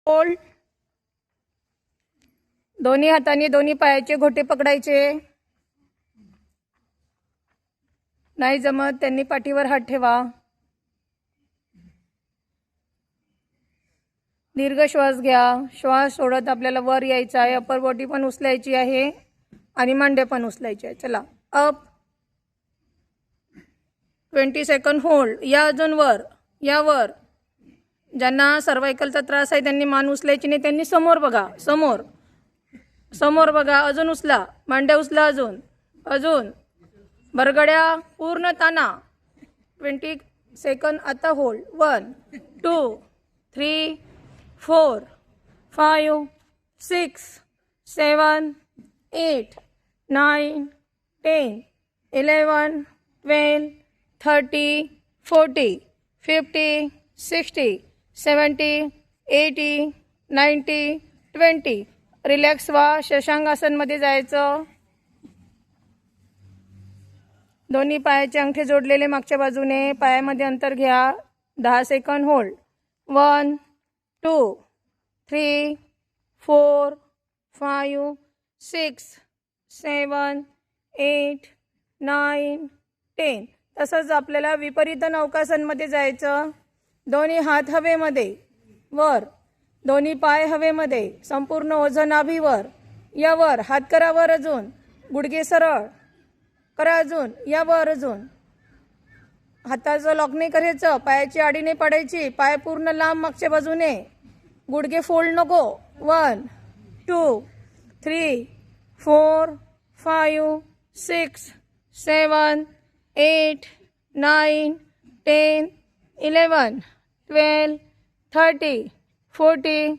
Hold. दोन्ही हातांनी दोन्ही पायाचे घोटे पकडायचे. नाही जमत त्यांनी पाठीवर हात ठेवा. दीर्घ श्वास घ्या. श्वास सोडत आपल्याला वर यायचं आहे. अपर बॉडी पण उचलायची आहे आणि मांडे पण उचलायचे आहे. चला अप. 20 second hold. या अजून वर. या वर. ज्यांना सर्वायकलचा त्रास आहे त्यांनी मान उचलायची नाही. त्यांनी समोर बघा. समोर समोर बघा. अजून उचला. मांड्या उचला. अजून अजून बरगड्या पूर्ण ताना. 20 सेकंड. आता होल्ड. 1 2 3 4 5 6 7 8 9 10 11 12 30 40 50 60 70 80 90 20. रिलॅक्स व्हा. शशांकासनमध्ये जायचं. दोन्ही पायाचे अंगठे जोडलेले मागच्या बाजूने. पायामध्ये अंतर घ्या. 10 सेकंड होल्ड. 1 2 3 4 5 6 7 8 9 10. तसंच आपल्याला विपरीत नौकासनमध्ये जायचं. दोन्ही हात हवेमध्ये वर. दोन्ही पाय हवेमध्ये. संपूर्ण ओझं नाभीवर. या वर. हात करा वर. अजून गुडघे सरळ करा. अजून या वर. अजून हाताचं लॉक नाही करायचं. पायाची आडी नाही पडायची. पाय पूर्ण लांब मागच्या बाजूने. गुडघे फोल्ड नको. 1 2 3 4 5 6 7 8 9 10 11 12 30 40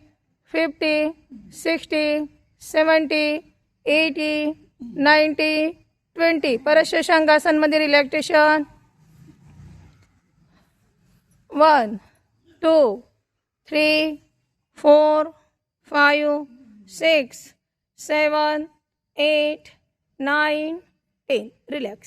50 60 70 80 90 20. परत शशांकासनमध्ये रिलॅक्सेशन. 1 2 3 4 5 6 7 8 9 10. रिलॅक्स.